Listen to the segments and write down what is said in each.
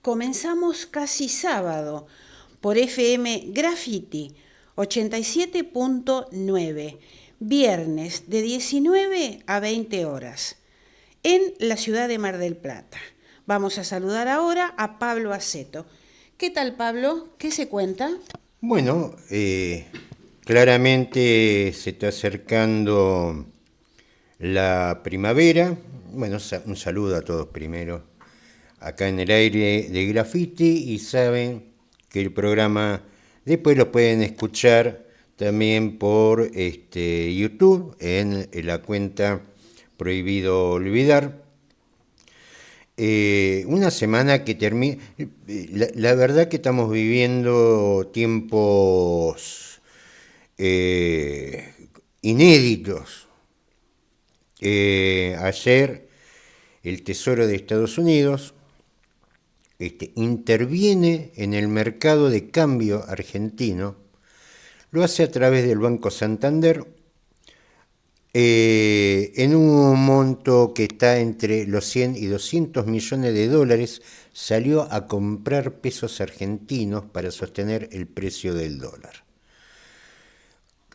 comenzamos casi sábado por FM Graffiti 87.9, viernes de 19 a 20 horas, en la ciudad de Mar del Plata. Vamos a saludar ahora a Pablo Aceto. ¿Qué tal, Pablo? ¿Qué se cuenta? Bueno, claramente se está acercando la primavera. Bueno, un saludo a todos primero, acá en el aire de Graffiti, y saben que el programa después lo pueden escuchar también por YouTube en la cuenta Prohibido Olvidar. Una semana que termina. La verdad que estamos viviendo tiempos eh, inéditos. Ayer el Tesoro de Estados Unidos interviene en el mercado de cambio argentino. Lo hace a través del Banco Santander, en un monto que está entre los 100 y 200 millones de dólares. Salió a comprar pesos argentinos para sostener el precio del dólar.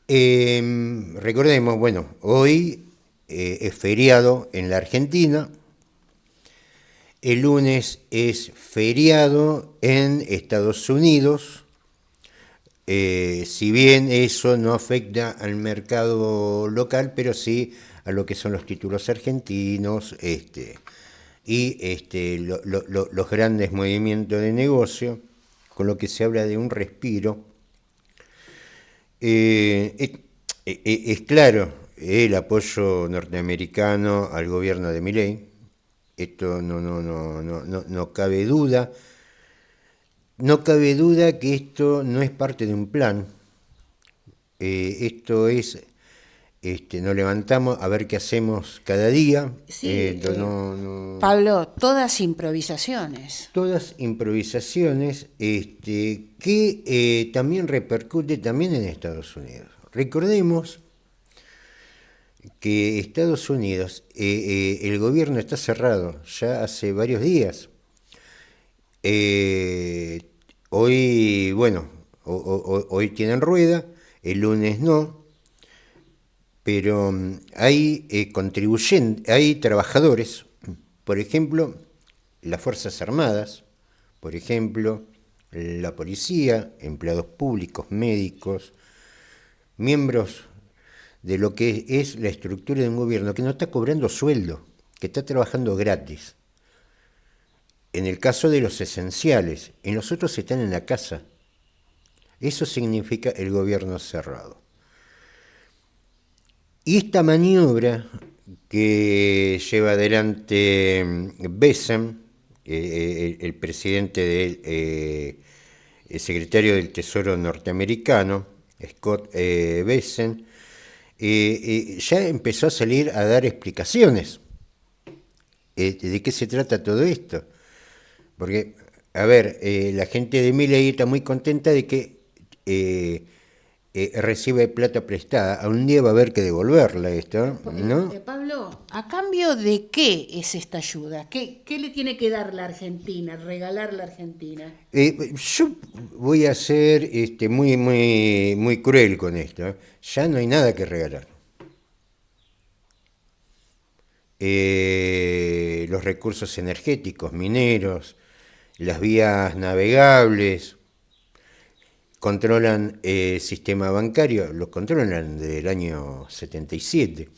Recordemos, bueno, hoy es feriado en la Argentina. El lunes es feriado en Estados Unidos. Si bien eso no afecta al mercado local, pero sí a lo que son los títulos argentinos y los grandes movimientos de negocio, con lo que se habla de un respiro. Es claro el apoyo norteamericano al gobierno de Milei. Esto no cabe duda. No cabe duda que esto no es parte de un plan. Esto es, nos levantamos a ver qué hacemos cada día. Sí, Pablo, todas improvisaciones. Todas improvisaciones que también repercute también en Estados Unidos. Recordemos que Estados Unidos, el gobierno está cerrado ya hace varios días. Hoy, bueno, hoy tienen rueda, el lunes no, pero hay hay trabajadores, por ejemplo, las Fuerzas Armadas, por ejemplo, la policía, empleados públicos, médicos, miembros de lo que es la estructura de un gobierno que no está cobrando sueldo, que está trabajando gratis. En el caso de los esenciales, en los otros están en la casa. Eso significa el gobierno cerrado. Y esta maniobra que lleva adelante Bessent, el presidente el secretario del Tesoro norteamericano, Scott Bessent, ya empezó a salir a dar explicaciones de qué se trata todo esto. Porque, a ver, la gente de Milei está muy contenta de que recibe plata prestada. A un día va a haber que devolverla esto, ¿no? Pablo, ¿a cambio de qué es esta ayuda? ¿Qué le tiene que dar la Argentina, regalar la Argentina? Yo voy a ser muy cruel con esto. Ya no hay nada que regalar. Los recursos energéticos, mineros, las vías navegables, controlan el sistema bancario, lo controlan desde el año 77,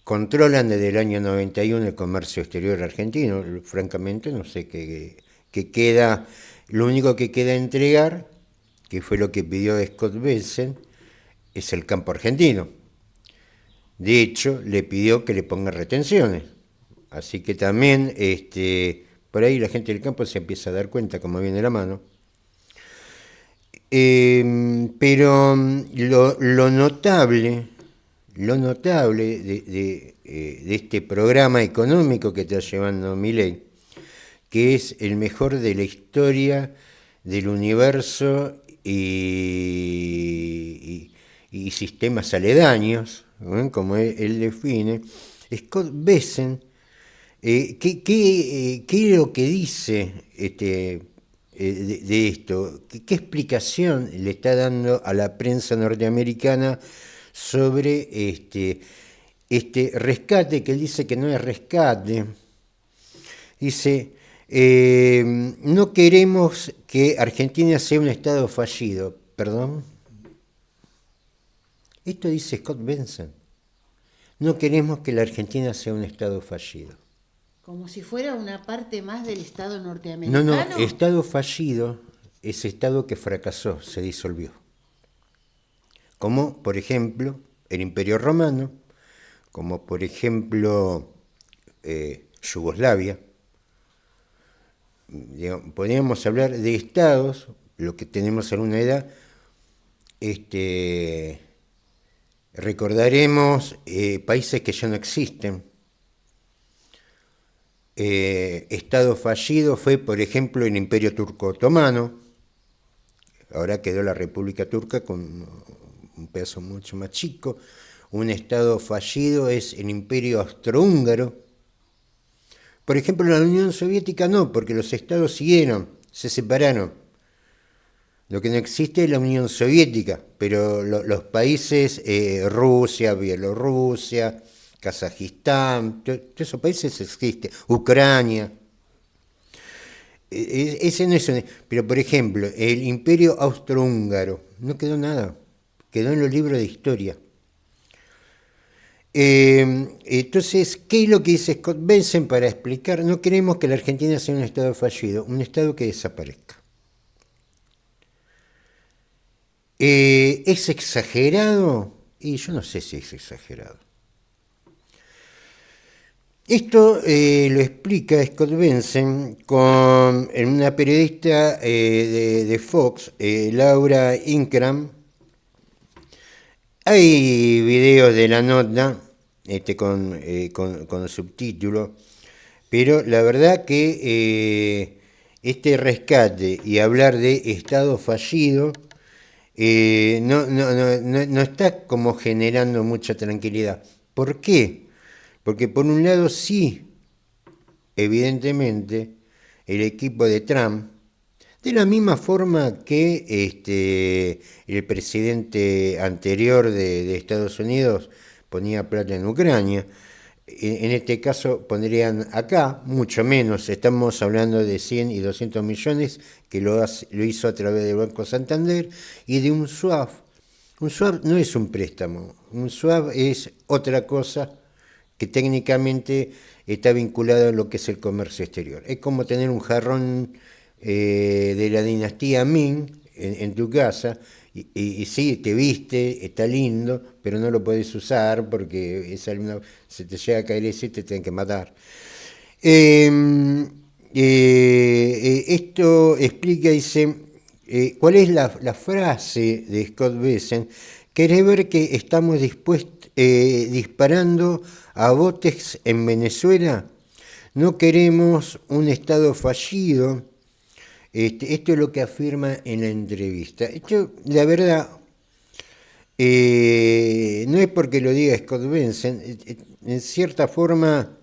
controlan desde el año 91 el comercio exterior argentino. Francamente no sé qué queda. Lo único que queda entregar, que fue lo que pidió Scott Bessent, es el campo argentino. De hecho, le pidió que le ponga retenciones. Así que también por ahí la gente del campo se empieza a dar cuenta cómo viene la mano. Pero lo notable de este programa económico que está llevando Milei, que es el mejor de la historia del universo y sistemas aledaños, como él define, Scott Bessent ¿Qué es lo que dice de esto? ¿Qué explicación le está dando a la prensa norteamericana sobre este rescate, que él dice que no es rescate? Dice, no queremos que Argentina sea un Estado fallido. ¿Perdón? Esto dice Scott Benson. No queremos que la Argentina sea un Estado fallido. Como si fuera una parte más del Estado No, norteamericano. Estado fallido es Estado que fracasó, se disolvió. Como, por ejemplo, el Imperio Romano, como, por ejemplo, Yugoslavia. Podríamos hablar de estados, lo que tenemos en una edad, recordaremos países que ya no existen. Estado fallido fue, por ejemplo, el Imperio Turco Otomano. Ahora quedó la República Turca con un pedazo mucho más chico. Un Estado fallido es el Imperio Austrohúngaro. Por ejemplo, la Unión Soviética no, porque los estados siguieron, se separaron. Lo que no existe es la Unión Soviética, pero los países, Rusia, Bielorrusia, Kazajistán, todos esos países existen, Ucrania. Ese no es pero, por ejemplo, el Imperio Austrohúngaro, no quedó nada, quedó en los libros de historia. Entonces, ¿qué es lo que dice Scott Benson para explicar? No queremos que la Argentina sea un Estado fallido, un Estado que desaparezca. ¿Es exagerado? Y yo no sé si es exagerado. Esto lo explica Scott Benson con una periodista de Fox, Laura Ingraham. Hay videos de la nota con subtítulos, pero la verdad que este rescate y hablar de Estado fallido no está como generando mucha tranquilidad. ¿Por qué? Porque por un lado sí, evidentemente, el equipo de Trump, de la misma forma que el presidente anterior de Estados Unidos ponía plata en Ucrania, en este caso pondrían acá mucho menos, estamos hablando de 100 y 200 millones que lo hizo a través del Banco Santander y de un swap. Un swap no es un préstamo, un swap es otra cosa que técnicamente está vinculado a lo que es el comercio exterior. Es como tener un jarrón de la dinastía Ming en tu casa y sí, te viste, está lindo, pero no lo puedes usar porque se te llega a caer ese y te tienen que matar. Esto explica, dice, ¿cuál es la frase de Scott Bessent? ¿Querés ver que estamos disparando a botes en Venezuela? No queremos un Estado fallido. Esto es lo que afirma en la entrevista. Esto, la verdad, no es porque lo diga Scott Benson, en cierta forma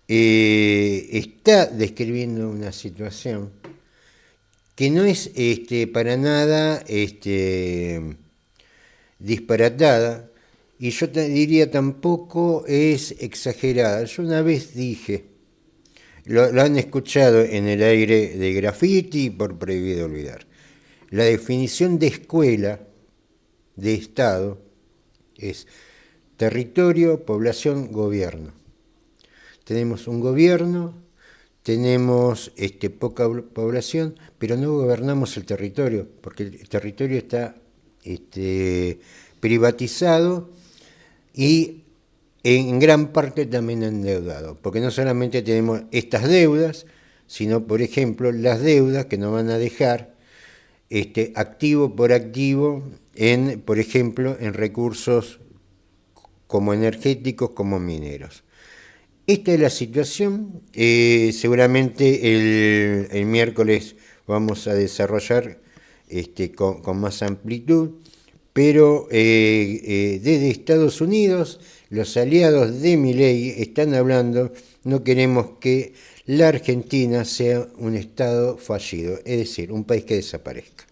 está describiendo una situación que no es para nada disparatada, y yo diría tampoco es exagerada. Yo una vez dije, lo han escuchado en el aire de Graffiti por Prohibido Olvidar, la definición de escuela, de Estado, es territorio, población, gobierno. Tenemos un gobierno, tenemos poca población, pero no gobernamos el territorio, porque el territorio está privatizado y en gran parte también endeudado, porque no solamente tenemos estas deudas, sino, por ejemplo, las deudas que nos van a dejar activo por activo, por ejemplo, en recursos como energéticos, como mineros. Esta es la situación. Seguramente el miércoles vamos a desarrollar con más amplitud, pero desde Estados Unidos los aliados de Milei están hablando no queremos que la Argentina sea un Estado fallido, es decir, un país que desaparezca.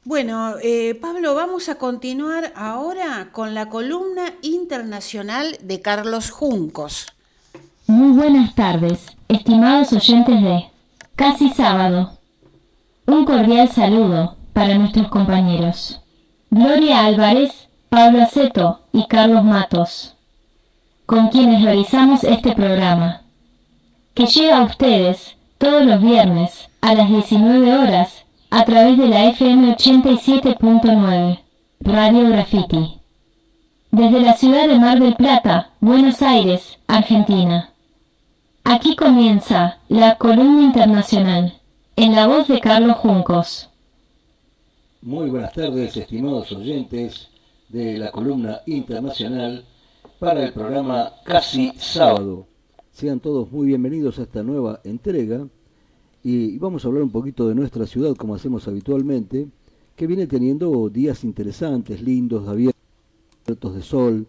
Bueno, Pablo, vamos a continuar ahora con la columna internacional de Carlos Juncos. Muy buenas tardes, estimados oyentes de Casi Sábado. Un cordial saludo para nuestros compañeros Gloria Álvarez, Pablo Aceto y Carlos Matos, con quienes realizamos este programa, que llega a ustedes todos los viernes a las 19 horas a través de la FM 87.9, Radio Graffiti, desde la ciudad de Mar del Plata, Buenos Aires, Argentina. Aquí comienza la columna internacional, en la voz de Carlos Juncos. Muy buenas tardes, estimados oyentes de la columna internacional para el programa Casi Sábado. Sean todos muy bienvenidos a esta nueva entrega y vamos a hablar un poquito de nuestra ciudad, como hacemos habitualmente, que viene teniendo días interesantes, lindos, abiertos de sol,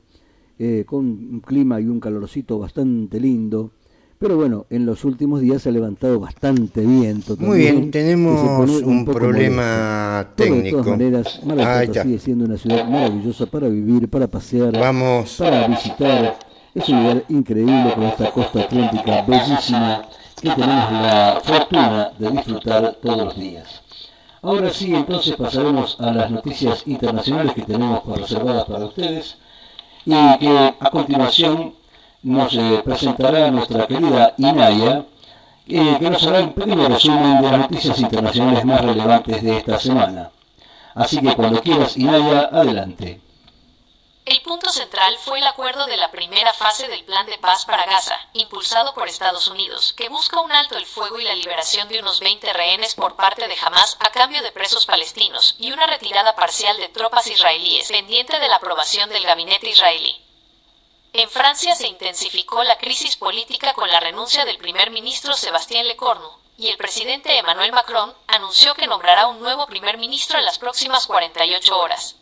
con un clima y un calorcito bastante lindo. Pero bueno, en los últimos días se ha levantado bastante viento también. Muy bien, tenemos un problema técnico. Pero de todas maneras, Mar del Plata sigue siendo una ciudad maravillosa para vivir, para pasear, para visitar. Es un lugar increíble con esta costa atlántica bellísima que tenemos la fortuna de disfrutar todos los días. Ahora sí, entonces pasaremos a las noticias internacionales que tenemos reservadas para ustedes y que a continuación nos presentará nuestra querida Inaya, que nos hará un pequeño resumen de las noticias internacionales más relevantes de esta semana. Así que cuando quieras, Inaya, adelante. El punto central fue el acuerdo de la primera fase del Plan de Paz para Gaza, impulsado por Estados Unidos, que busca un alto el fuego y la liberación de unos 20 rehenes por parte de Hamás a cambio de presos palestinos y una retirada parcial de tropas israelíes, pendiente de la aprobación del gabinete israelí. En Francia se intensificó la crisis política con la renuncia del primer ministro Sébastien Lecornu, y el presidente Emmanuel Macron anunció que nombrará un nuevo primer ministro en las próximas 48 horas.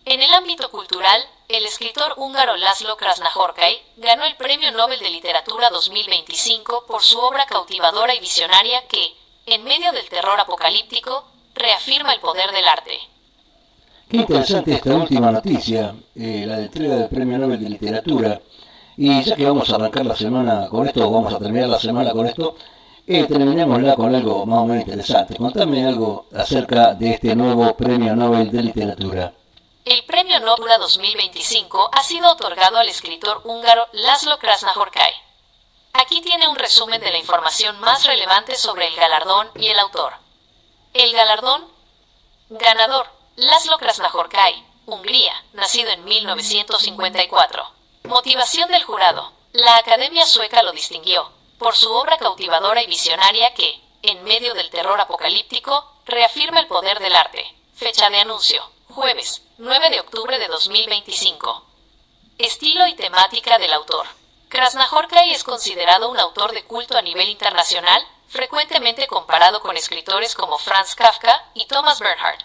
En el ámbito cultural, el escritor húngaro László Krasznahorkai ganó el Premio Nobel de Literatura 2025 por su obra cautivadora y visionaria que, en medio del terror apocalíptico, reafirma el poder del arte. Qué interesante esta última noticia, la de entrega del Premio Nobel de Literatura. Y ya que vamos a arrancar la semana con esto, o vamos a terminar la semana con esto, terminémosla con algo más o menos interesante. Contame algo acerca de este nuevo Premio Nobel de Literatura. El Premio Nobel 2025 ha sido otorgado al escritor húngaro László Krasznahorkai. Aquí tiene un resumen de la información más relevante sobre el galardón y el autor. El galardón. Ganador. László Krasznahorkai, Hungría, nacido en 1954. Motivación del jurado. La Academia Sueca lo distinguió por su obra cautivadora y visionaria que, en medio del terror apocalíptico, reafirma el poder del arte. Fecha de anuncio. Jueves, 9 de octubre de 2025. Estilo y temática del autor. Krasznahorkai es considerado un autor de culto a nivel internacional, frecuentemente comparado con escritores como Franz Kafka y Thomas Bernhard.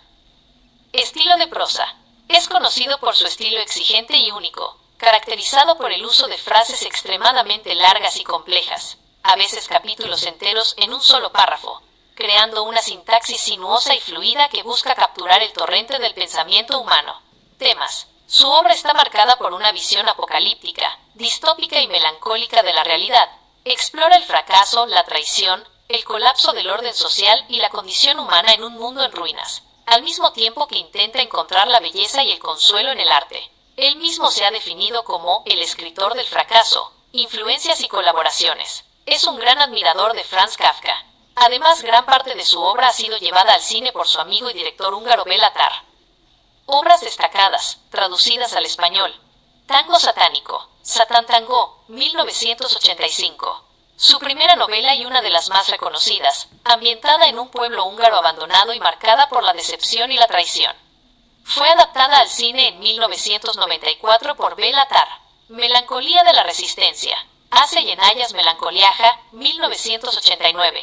Estilo de prosa. Es conocido por su estilo exigente y único, caracterizado por el uso de frases extremadamente largas y complejas, a veces capítulos enteros en un solo párrafo, creando una sintaxis sinuosa y fluida que busca capturar el torrente del pensamiento humano. Temas. Su obra está marcada por una visión apocalíptica, distópica y melancólica de la realidad. Explora el fracaso, la traición, el colapso del orden social y la condición humana en un mundo en ruinas, al mismo tiempo que intenta encontrar la belleza y el consuelo en el arte. Él mismo se ha definido como el escritor del fracaso, influencias y colaboraciones. Es un gran admirador de Franz Kafka. Además, gran parte de su obra ha sido llevada al cine por su amigo y director húngaro Béla Tarr. Obras destacadas, traducidas al español. Tango satánico, Satán Tango, 1985. Su primera novela y una de las más reconocidas, ambientada en un pueblo húngaro abandonado y marcada por la decepción y la traición. Fue adaptada al cine en 1994 por Béla Tarr. Melancolía de la Resistencia, Hace Yenayas Melancoliaja, 1989.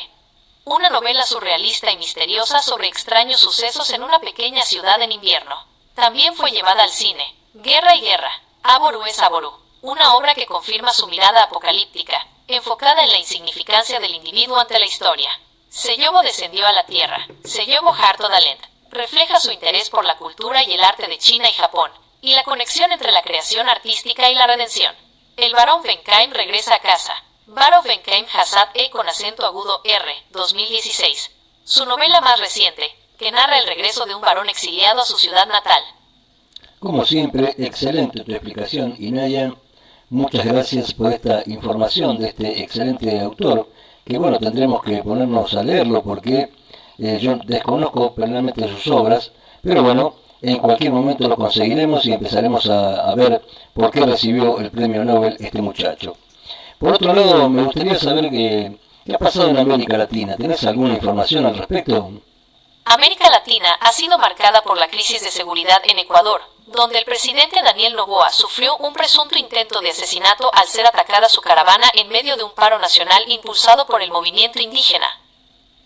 Una novela surrealista y misteriosa sobre extraños sucesos en una pequeña ciudad en invierno. También fue llevada al cine. Guerra y Guerra, Aboru es Aboru, una obra que confirma su mirada apocalíptica, enfocada en la insignificancia del individuo ante la historia. Sellovo descendió a la tierra. Sellovo harto talent. Refleja su interés por la cultura y el arte de China y Japón, y la conexión entre la creación artística y la redención. El barón Benkaim regresa a casa. Barón Benkaim Hassad con acento agudo R, 2016. Su novela más reciente, que narra el regreso de un varón exiliado a su ciudad natal. Como siempre, excelente tu explicación, Inaya. Muchas gracias por esta información de este excelente autor, que bueno, tendremos que ponernos a leerlo porque yo desconozco plenamente sus obras, pero bueno, en cualquier momento lo conseguiremos y empezaremos a ver por qué recibió el premio Nobel este muchacho. Por otro lado, me gustaría saber qué ha pasado en América Latina. ¿Tenés alguna información al respecto? América Latina ha sido marcada por la crisis de seguridad en Ecuador, donde el presidente Daniel Noboa sufrió un presunto intento de asesinato al ser atacada su caravana en medio de un paro nacional impulsado por el movimiento indígena.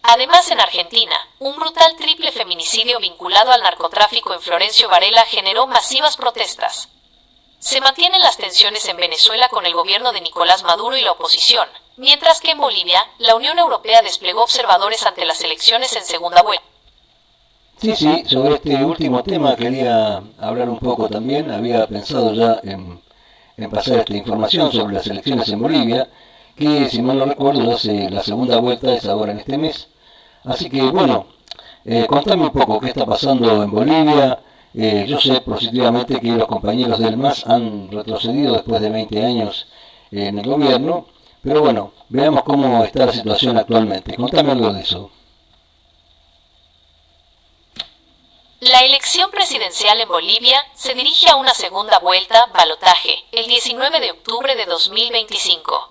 Además, en Argentina, un brutal triple feminicidio vinculado al narcotráfico en Florencio Varela generó masivas protestas. Se mantienen las tensiones en Venezuela con el gobierno de Nicolás Maduro y la oposición, mientras que en Bolivia, la Unión Europea desplegó observadores ante las elecciones en segunda vuelta. Sí, sobre este último tema quería hablar un poco también. Había pensado ya en pasar esta información sobre las elecciones en Bolivia, que si mal no recuerdo ya hace la segunda vuelta, es ahora en este mes. Así que bueno, contame un poco qué está pasando en Bolivia. Yo sé positivamente que los compañeros del MAS han retrocedido después de 20 años en el gobierno, pero bueno, veamos cómo está la situación actualmente. Contame algo de eso. La elección presidencial en Bolivia se dirige a una segunda vuelta, balotaje, el 19 de octubre de 2025.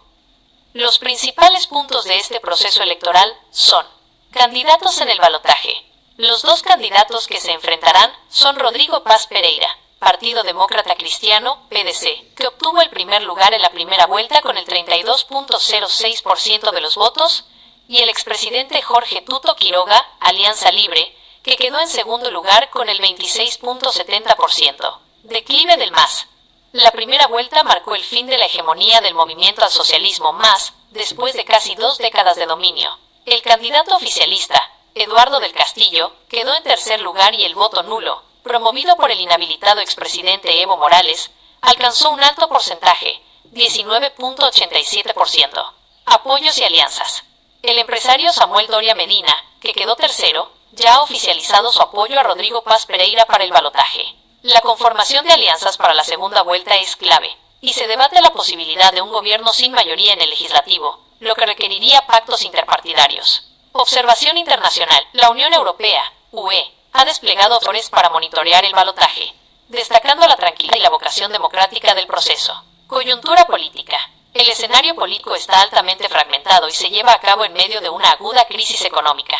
Los principales puntos de este proceso electoral son: candidatos en el balotaje. Los dos candidatos que se enfrentarán son Rodrigo Paz Pereira, Partido Demócrata Cristiano, PDC, que obtuvo el primer lugar en la primera vuelta con el 32.06% de los votos, y el expresidente Jorge Tuto Quiroga, Alianza Libre, que quedó en segundo lugar con el 26.70%. Declive del MAS. La primera vuelta marcó el fin de la hegemonía del movimiento al socialismo MAS, después de casi 2 décadas de dominio. El candidato oficialista, Eduardo del Castillo, quedó en tercer lugar y el voto nulo, promovido por el inhabilitado expresidente Evo Morales, alcanzó un alto porcentaje, 19.87%. Apoyos y alianzas. El empresario Samuel Doria Medina, que quedó tercero, ya ha oficializado su apoyo a Rodrigo Paz Pereira para el balotaje. La conformación de alianzas para la segunda vuelta es clave, y se debate la posibilidad de un gobierno sin mayoría en el legislativo, lo que requeriría pactos interpartidarios. Observación internacional. La Unión Europea, UE, ha desplegado autores para monitorear el balotaje, destacando la tranquilidad y la vocación democrática del proceso. Coyuntura política. El escenario político está altamente fragmentado y se lleva a cabo en medio de una aguda crisis económica.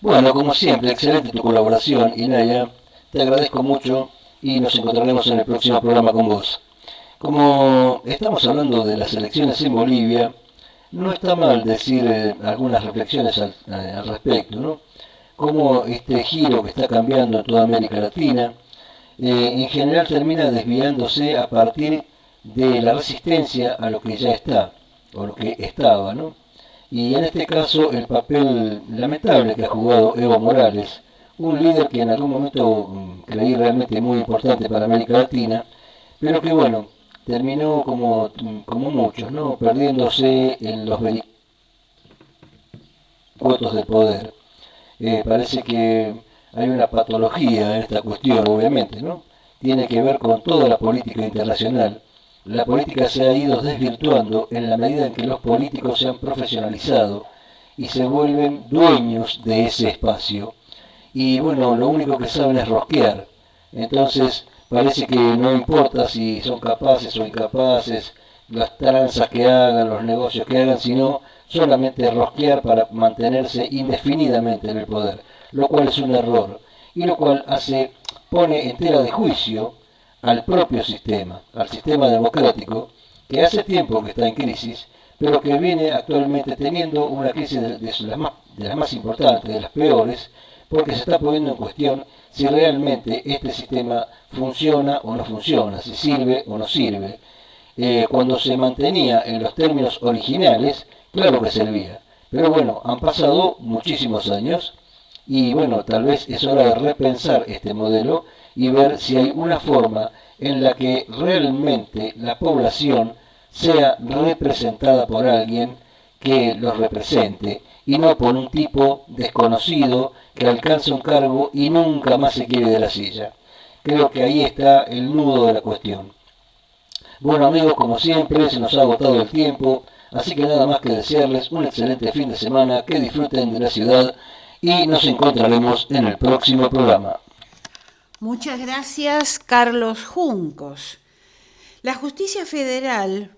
Bueno, como siempre, excelente tu colaboración, Inaya. Te agradezco mucho y nos encontraremos en el próximo programa con vos. Como estamos hablando de las elecciones en Bolivia, no está mal decir algunas reflexiones al respecto, ¿no? Como este giro que está cambiando en toda América Latina, en general termina desviándose a partir de la resistencia a lo que ya está, o lo que estaba, ¿no? Y en este caso el papel lamentable que ha jugado Evo Morales, un líder que en algún momento creí realmente muy importante para América Latina, pero que bueno, terminó como muchos, ¿no? Perdiéndose en los vericuetos del poder. Parece que hay una patología en esta cuestión, obviamente, ¿no? Tiene que ver con toda la política internacional. La política se ha ido desvirtuando en la medida en que los políticos se han profesionalizado y se vuelven dueños de ese espacio. Y bueno, lo único que saben es rosquear. Entonces parece que no importa si son capaces o incapaces, las tranzas que hagan, los negocios que hagan, sino solamente rosquear para mantenerse indefinidamente en el poder, lo cual es un error y lo cual pone en tela de juicio al propio sistema, al sistema democrático, que hace tiempo que está en crisis, pero que viene actualmente teniendo una crisis de las más importantes, de las peores, porque se está poniendo en cuestión si realmente este sistema funciona o no funciona, si sirve o no sirve. cuando se mantenía en los términos originales, claro que servía. Pero bueno, han pasado muchísimos años y bueno, tal vez es hora de repensar este modelo y ver si hay una forma en la que realmente la población sea representada por alguien que los represente y no por un tipo desconocido que alcanza un cargo y nunca más se quiere de la silla. Creo que ahí está el nudo de la cuestión. Bueno amigos, como siempre, se nos ha agotado el tiempo, así que nada más que desearles un excelente fin de semana, que disfruten de la ciudad y nos encontraremos en el próximo programa. Muchas gracias, Carlos Juncos. La justicia federal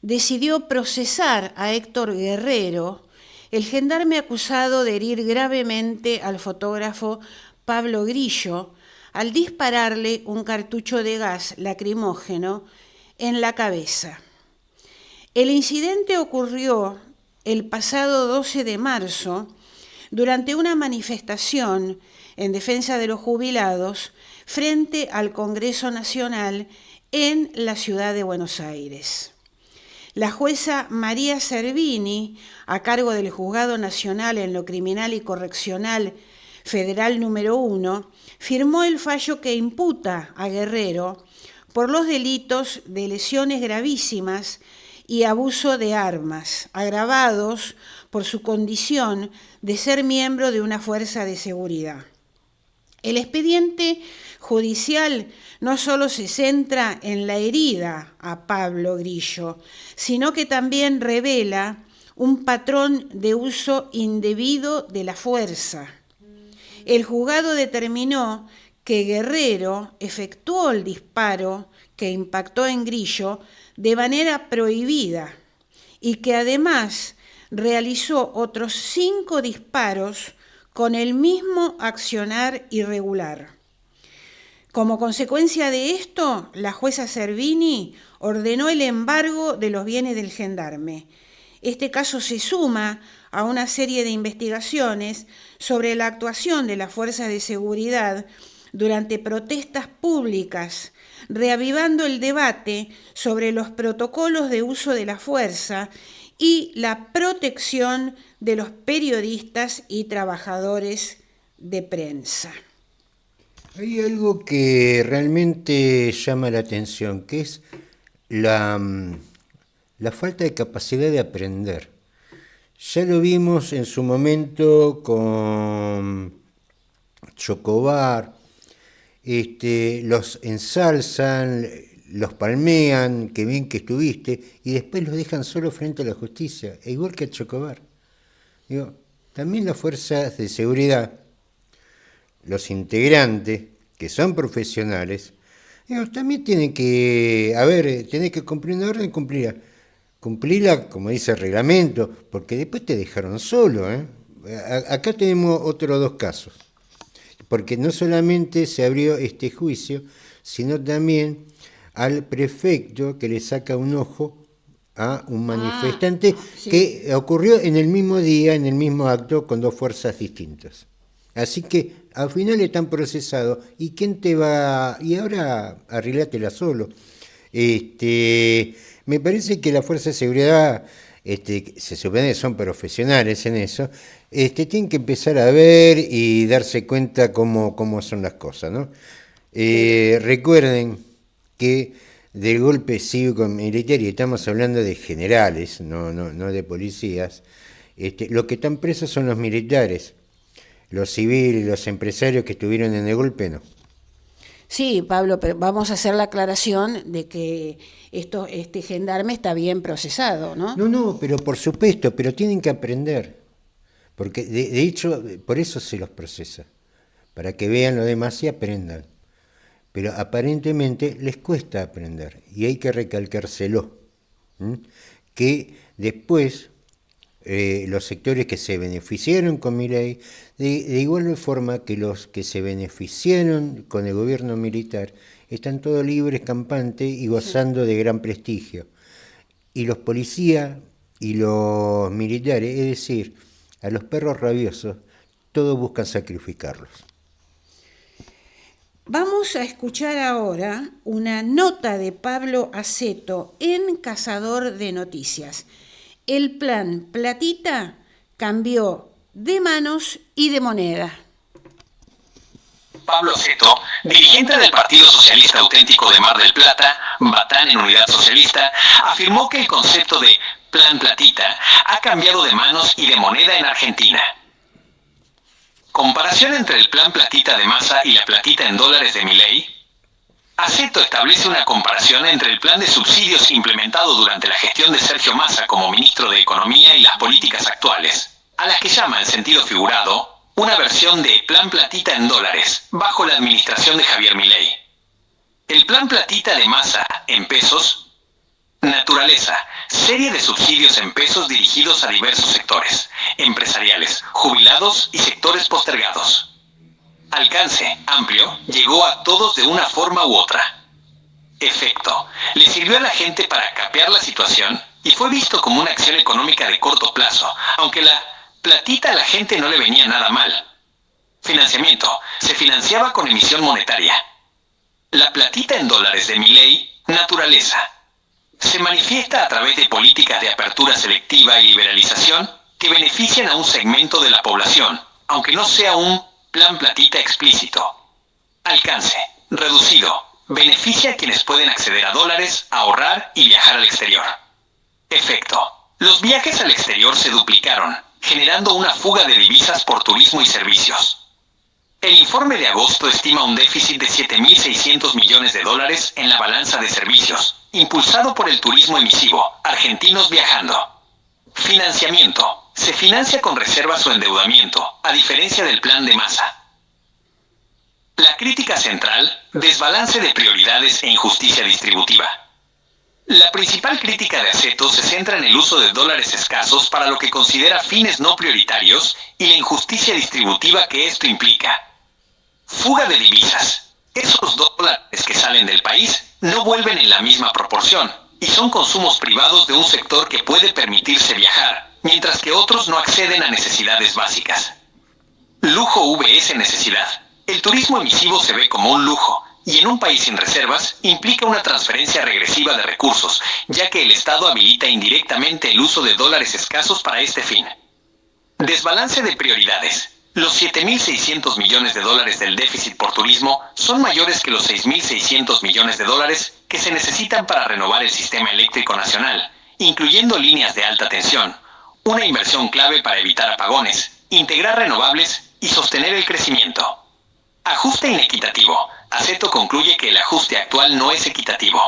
decidió procesar a Héctor Guerrero, el gendarme acusado de herir gravemente al fotógrafo Pablo Grillo al dispararle un cartucho de gas lacrimógeno en la cabeza. El incidente ocurrió el pasado 12 de marzo durante una manifestación en defensa de los jubilados frente al Congreso Nacional en la ciudad de Buenos Aires. La jueza María Servini, a cargo del Juzgado Nacional en lo Criminal y Correccional Federal número 1, firmó el fallo que imputa a Guerrero por los delitos de lesiones gravísimas y abuso de armas, agravados por su condición de ser miembro de una fuerza de seguridad. El expediente judicial no solo se centra en la herida a Pablo Grillo, sino que también revela un patrón de uso indebido de la fuerza. El juzgado determinó que Guerrero efectuó el disparo que impactó en Grillo de manera prohibida y que además realizó otros 5 disparos con el mismo accionar irregular. Como consecuencia de esto, la jueza Servini ordenó el embargo de los bienes del gendarme. Este caso se suma a una serie de investigaciones sobre la actuación de las fuerzas de seguridad durante protestas públicas, reavivando el debate sobre los protocolos de uso de la fuerza y la protección de los periodistas y trabajadores de prensa. Hay algo que realmente llama la atención, que es la falta de capacidad de aprender. Ya lo vimos en su momento con Chocobar, los ensalzan, los palmean, qué bien que estuviste, y después los dejan solo frente a la justicia, igual que a Chocobar. Digo, también las fuerzas de seguridad, los integrantes, que son profesionales, también tienen que, tenés que cumplir una orden, cumplirla como dice el reglamento, porque después te dejaron solo. Acá tenemos otros 2 casos, porque no solamente se abrió este juicio, sino también al prefecto que le saca un ojo a un manifestante sí, que ocurrió en el mismo día, en el mismo acto, con 2 fuerzas distintas. Así que al final están procesados. ¿Y quién te va? Y ahora arreglátela solo. Me parece que la fuerza de seguridad, se supone que son profesionales en eso, tienen que empezar a ver y darse cuenta cómo son las cosas, ¿no? Recuerden que del golpe cívico-militar, y estamos hablando de generales, no de policías, los que están presos son los militares. Los civiles, los empresarios que estuvieron en el golpe, no. Sí, Pablo, pero vamos a hacer la aclaración de que este gendarme está bien procesado, ¿no? No, pero por supuesto, pero tienen que aprender. Porque de hecho, por eso se los procesa. Para que vean lo demás y aprendan. Pero aparentemente les cuesta aprender. Y hay que recalcárselo. Que después los sectores que se beneficiaron con Milei, de igual forma que los que se beneficiaron con el gobierno militar, están todos libres, campantes y gozando de gran prestigio. Y los policías y los militares, es decir, a los perros rabiosos, todos buscan sacrificarlos. Vamos a escuchar ahora una nota de Pablo Aceto en Cazador de Noticias. El plan Platita cambió de manos y de moneda. Pablo Aceto, dirigente del Partido Socialista Auténtico de Mar del Plata, Batán en Unidad Socialista, afirmó que el concepto de Plan Platita ha cambiado de manos y de moneda en Argentina. Comparación entre el Plan Platita de Massa y la platita en dólares de Milei. Aceto establece una comparación entre el plan de subsidios implementado durante la gestión de Sergio Massa como ministro de Economía y las políticas actuales, a las que llama en sentido figurado una versión de Plan Platita en dólares, bajo la administración de Javier Milei. El Plan Platita de Massa, en pesos. Naturaleza, serie de subsidios en pesos dirigidos a diversos sectores, empresariales, jubilados y sectores postergados. Alcance, amplio, llegó a todos de una forma u otra. Efecto, le sirvió a la gente para capear la situación y fue visto como una acción económica de corto plazo, aunque la platita a la gente no le venía nada mal. Financiamiento, se financiaba con emisión monetaria. La platita en dólares de Milei, naturaleza. Se manifiesta a través de políticas de apertura selectiva y liberalización que benefician a un segmento de la población, aunque no sea un plan platita explícito. Alcance, reducido, beneficia a quienes pueden acceder a dólares, ahorrar y viajar al exterior. Efecto, los viajes al exterior se duplicaron, generando una fuga de divisas por turismo y servicios. El informe de agosto estima un déficit de 7.600 millones de dólares en la balanza de servicios, impulsado por el turismo emisivo, argentinos viajando. Financiamiento. Se financia con reservas o endeudamiento, a diferencia del plan de Massa. La crítica central, desbalance de prioridades e injusticia distributiva. La principal crítica de Aceto se centra en el uso de dólares escasos para lo que considera fines no prioritarios y la injusticia distributiva que esto implica. Fuga de divisas. Esos dólares que salen del país no vuelven en la misma proporción y son consumos privados de un sector que puede permitirse viajar, mientras que otros no acceden a necesidades básicas. Lujo vs necesidad. El turismo emisivo se ve como un lujo, y en un país sin reservas implica una transferencia regresiva de recursos, ya que el Estado habilita indirectamente el uso de dólares escasos para este fin. Desbalance de prioridades. Los 7.600 millones de dólares del déficit por turismo son mayores que los 6.600 millones de dólares que se necesitan para renovar el sistema eléctrico nacional, incluyendo líneas de alta tensión, una inversión clave para evitar apagones, integrar renovables y sostener el crecimiento. Ajuste inequitativo. Aceto concluye que el ajuste actual no es equitativo.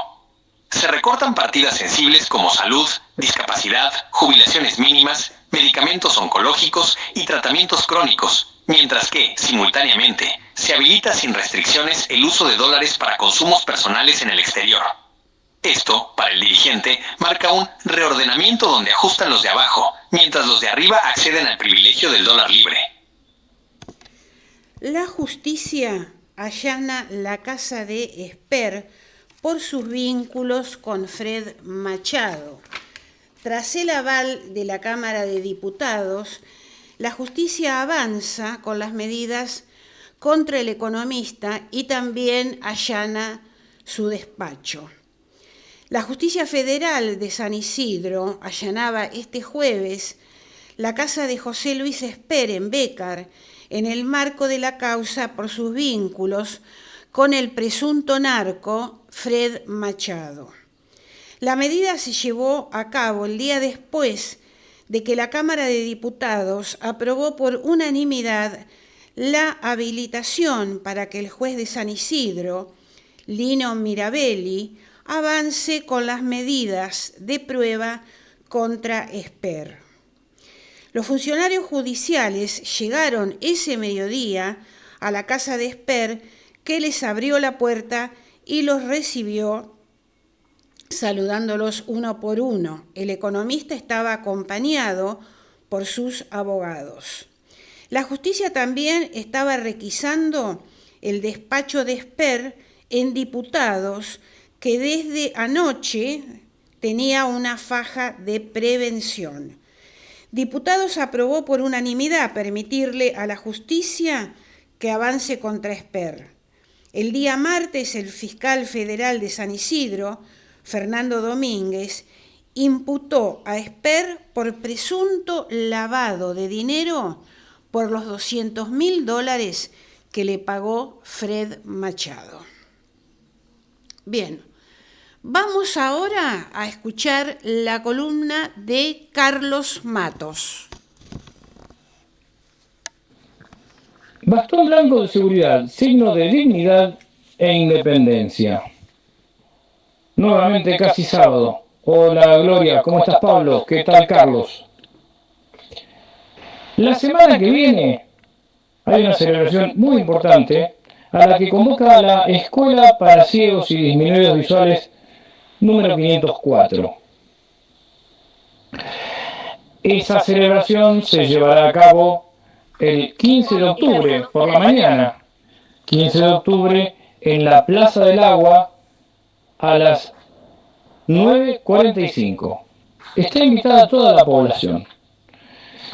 Se recortan partidas sensibles como salud, discapacidad, jubilaciones mínimas, medicamentos oncológicos y tratamientos crónicos, mientras que, simultáneamente, se habilita sin restricciones el uso de dólares para consumos personales en el exterior. Esto, para el dirigente, marca un reordenamiento donde ajustan los de abajo, mientras los de arriba acceden al privilegio del dólar libre. La justicia allana la casa de Esper por sus vínculos con Fred Machado. Tras el aval de la Cámara de Diputados, la justicia avanza con las medidas contra el economista y también allana su despacho. La Justicia Federal de San Isidro allanaba este jueves la casa de José Luis Esper en Bécar, en el marco de la causa por sus vínculos con el presunto narco Fred Machado. La medida se llevó a cabo el día después de que la Cámara de Diputados aprobó por unanimidad la habilitación para que el juez de San Isidro, Lino Mirabelli, avance con las medidas de prueba contra Esper. Los funcionarios judiciales llegaron ese mediodía a la casa de Esper, que les abrió la puerta y los recibió saludándolos uno por uno. El economista estaba acompañado por sus abogados. La justicia también estaba requisando el despacho de Esper en Diputados, que desde anoche tenía una faja de prevención. Diputados aprobó por unanimidad permitirle a la justicia que avance contra Esper. El día martes, el fiscal federal de San Isidro, Fernando Domínguez, imputó a Esper por presunto lavado de dinero por los $200.000 que le pagó Fred Machado. Bien, vamos ahora a escuchar la columna de Carlos Matos. Bastón blanco de seguridad, signo de dignidad e independencia. Nuevamente casi sábado. Hola Gloria, ¿cómo estás Pablo? ¿Qué tal Carlos? La semana que viene hay una celebración muy importante a la que convoca la Escuela para Ciegos y Disminuidos Visuales número 504. Esa celebración se llevará a cabo el 15 de octubre por la mañana. 15 de octubre en la Plaza del Agua a las 9:45. Está invitada toda la población.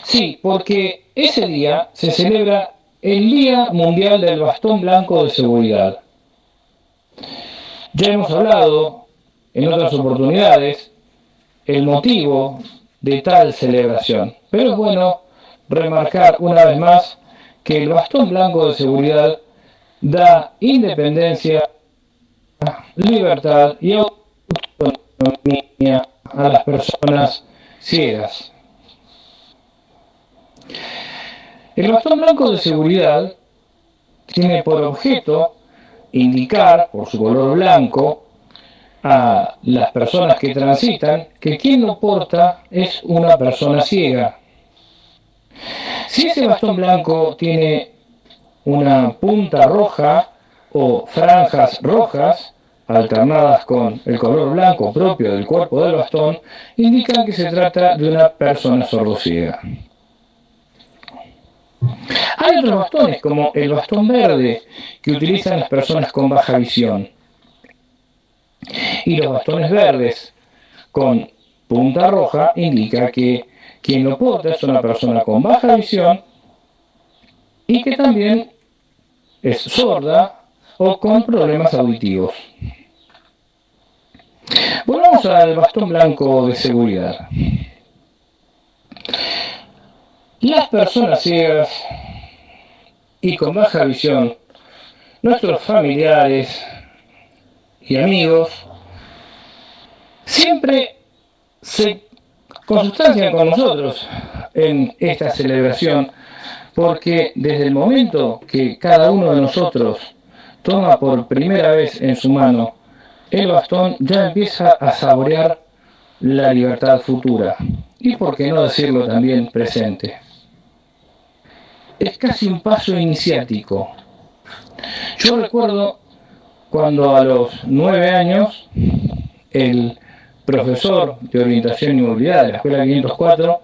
Sí, porque ese día se celebra el Día Mundial del Bastón Blanco de Seguridad. Ya hemos hablado en otras oportunidades el motivo de tal celebración, pero es bueno remarcar una vez más que el bastón blanco de seguridad da independencia, libertad y autonomía a las personas ciegas. El bastón blanco de seguridad tiene por objeto indicar, por su color blanco, a las personas que transitan que quien lo porta es una persona ciega. Si ese bastón blanco tiene una punta roja o franjas rojas, alternadas con el color blanco propio del cuerpo del bastón, indican que se trata de una persona sordociega. Hay otros bastones, como el bastón verde, que utilizan las personas con baja visión. Y los bastones verdes con punta roja indica que quien lo porta es una persona con baja visión y que también es sorda o con problemas auditivos. Volvamos al bastón blanco de seguridad. Las personas ciegas y con baja visión, nuestros familiares y amigos, siempre se consustancian con nosotros en esta celebración, porque desde el momento que cada uno de nosotros toma por primera vez en su mano el bastón, ya empieza a saborear la libertad futura, y por qué no decirlo también presente. Es casi un paso iniciático. Yo recuerdo cuando a los 9 años el profesor de orientación y movilidad de la Escuela 504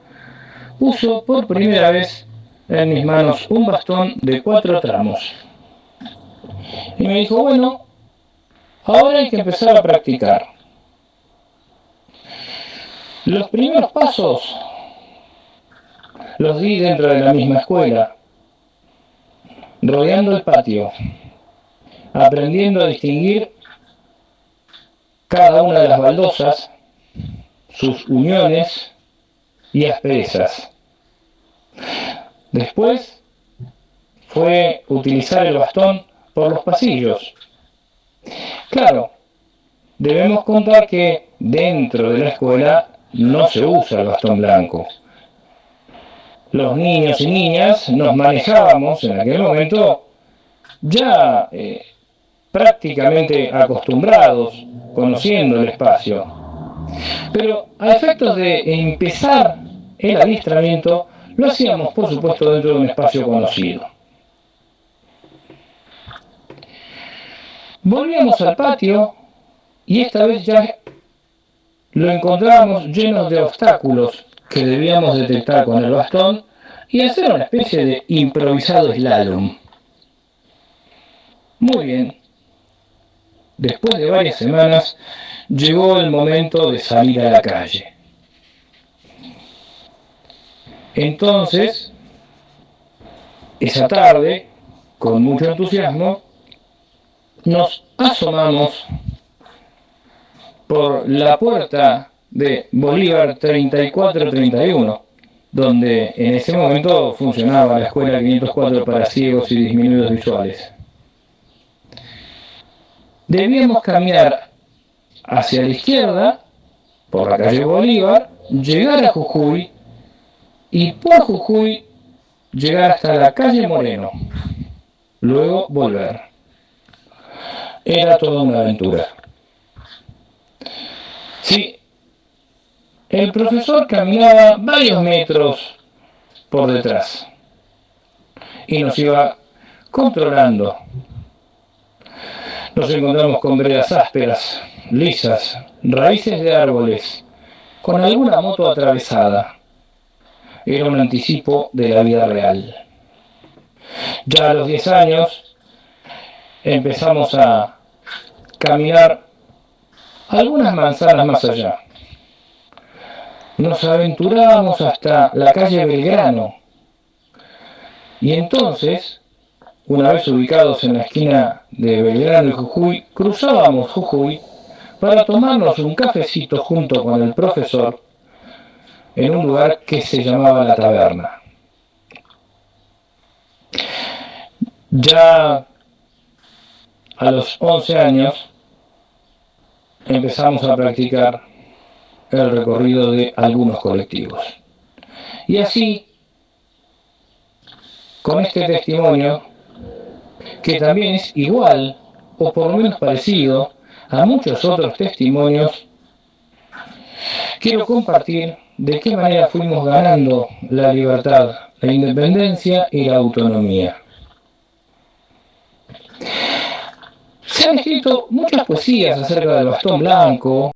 puso por primera vez en mis manos un bastón de 4 tramos. Y me dijo, bueno, ahora hay que empezar a practicar. Los primeros pasos los di dentro de la misma escuela, rodeando el patio, aprendiendo a distinguir cada una de las baldosas, sus uniones y asperezas. Después fue utilizar el bastón por los pasillos. Claro, debemos contar que dentro de la escuela no se usa el bastón blanco. Los niños y niñas nos manejábamos en aquel momento ya prácticamente acostumbrados, conociendo el espacio. Pero a efectos de empezar el adiestramiento, lo hacíamos por supuesto dentro de un espacio conocido. Volvíamos al patio y esta vez ya lo encontrábamos lleno de obstáculos que debíamos detectar con el bastón y hacer una especie de improvisado slalom. Muy bien. Después de varias semanas, llegó el momento de salir a la calle. Entonces, esa tarde, con mucho entusiasmo, nos asomamos por la puerta de Bolívar 3431, donde en ese momento funcionaba la escuela 504 para ciegos y disminuidos visuales. Debíamos caminar hacia la izquierda, por la calle Bolívar, llegar a Jujuy y por Jujuy llegar hasta la calle Moreno, luego volver. Era toda una aventura. Sí, el profesor caminaba varios metros por detrás y nos iba controlando. Nos encontramos con veredas ásperas, lisas, raíces de árboles, con alguna moto atravesada. Era un anticipo de la vida real. Ya a los 10 años empezamos a caminar algunas manzanas más allá. Nos aventurábamos hasta la calle Belgrano. Y entonces, una vez ubicados en la esquina de Belgrano y Jujuy, cruzábamos Jujuy para tomarnos un cafecito junto con el profesor en un lugar que se llamaba La Taberna. Ya a los 11 años empezamos a practicar el recorrido de algunos colectivos. Y así, con este testimonio, que también es igual, o por lo menos parecido, a muchos otros testimonios, quiero compartir de qué manera fuimos ganando la libertad, la independencia y la autonomía. Se han escrito muchas poesías acerca del bastón blanco,